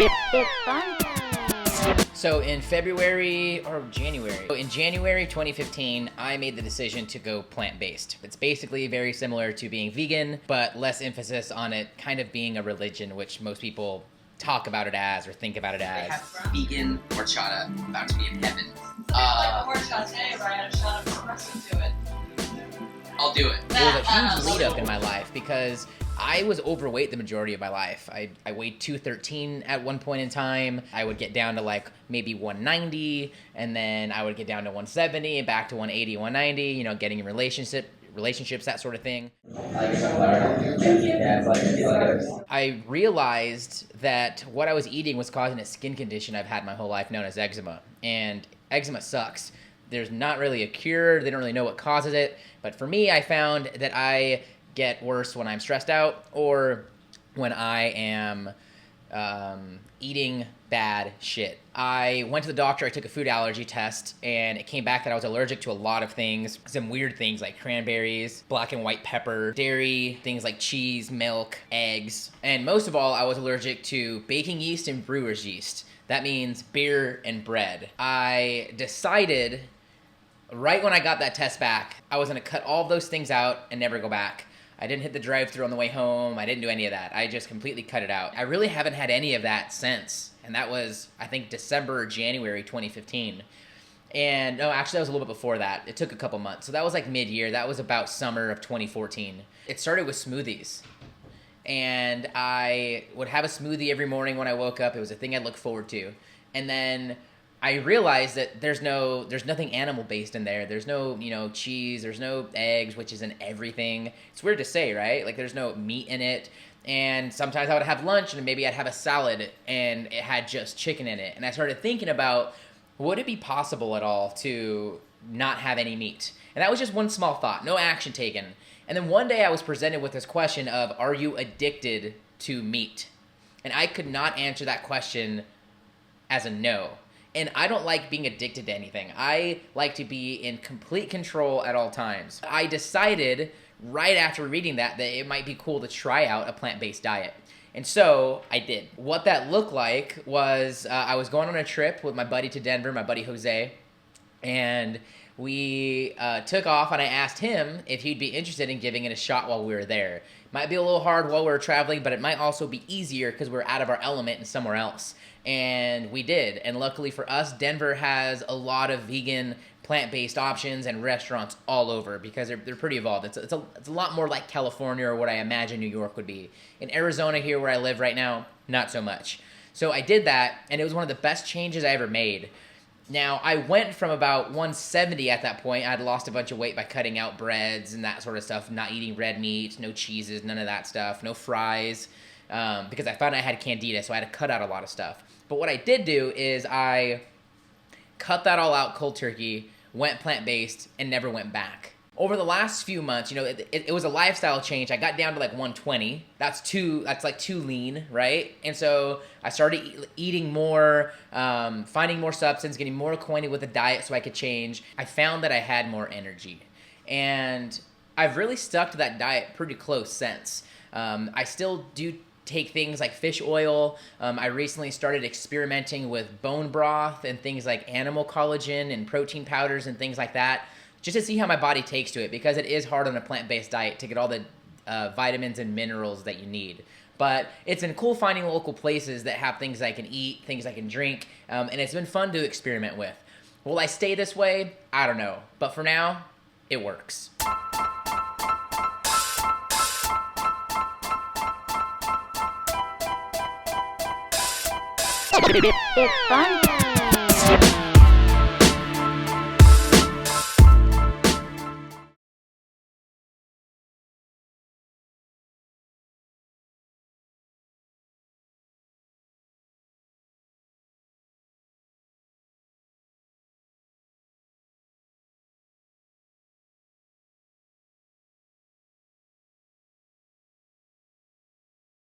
It's fun. So in January 2015, I made the decision to go plant-based. It's basically very similar to being vegan, but less emphasis on it kind of being a religion, which most people talk about it as or think about it as. They have vegan horchata about to be in heaven. Horchata today, but I had a shot of espresso to it. I'll do it. It was a huge lead up in my life because I was overweight the majority of my life. I weighed 213 at one point in time. I would get down to like maybe 190, and then I would get down to 170 and back to 180, 190, you know, getting in relationships, that sort of thing. I realized that what I was eating was causing a skin condition I've had my whole life known as eczema. And eczema sucks. There's not really a cure. They don't really know what causes it. But for me, I found that I get worse when I'm stressed out or when I am eating bad shit. I went to the doctor, I took a food allergy test, and it came back that I was allergic to a lot of things. Some weird things like cranberries, black and white pepper, dairy, things like cheese, milk, eggs. And most of all, I was allergic to baking yeast and brewer's yeast. That means beer and bread. I decided right when I got that test back, I was gonna cut all of those things out and never go back. I didn't hit the drive-thru on the way home. I didn't do any of that. I just completely cut it out. I really haven't had any of that since. And that was, I think, December or January 2015. And no, actually, that was a little bit before that. It took a couple months. So that was like mid-year. That was about summer of 2014. It started with smoothies. And I would have a smoothie every morning when I woke up. It was a thing I'd look forward to. And then I realized that there's nothing animal based in there. There's no, cheese, there's no eggs, which is in everything. It's weird to say, right? Like there's no meat in it. And sometimes I would have lunch and maybe I'd have a salad and it had just chicken in it. And I started thinking about, would it be possible at all to not have any meat? And that was just one small thought, no action taken. And then one day I was presented with this question of, are you addicted to meat? And I could not answer that question as a no. And I don't like being addicted to anything. I like to be in complete control at all times. I decided right after reading that it might be cool to try out a plant-based diet. And so I did. What that looked like was I was going on a trip with my buddy to Denver, my buddy Jose, and we took off, and I asked him if he'd be interested in giving it a shot while we were there. Might be a little hard while we were traveling, but it might also be easier because we're out of our element and somewhere else. And we did. And luckily for us, Denver has a lot of vegan, plant-based options and restaurants all over because they're pretty evolved. It's a lot more like California or what I imagine New York would be. In Arizona here where I live right now, not so much. So I did that, and it was one of the best changes I ever made. Now, I went from about 170 at that point. I'd lost a bunch of weight by cutting out breads and that sort of stuff, not eating red meat, no cheeses, none of that stuff, no fries, because I found I had candida, so I had to cut out a lot of stuff. But what I did do is I cut that all out cold turkey, went plant-based, and never went back. Over the last few months, it was a lifestyle change. I got down to like 120. That's like too lean, right? And so I started eating more, finding more substance, getting more acquainted with the diet so I could change. I found that I had more energy. And I've really stuck to that diet pretty close since. I still do take things like fish oil. I recently started experimenting with bone broth and things like animal collagen and protein powders and things like that, just to see how my body takes to it, because it is hard on a plant-based diet to get all the vitamins and minerals that you need. But it's been cool finding local places that have things I can eat, things I can drink, and it's been fun to experiment with. Will I stay this way? I don't know. But for now, it works. It's fun.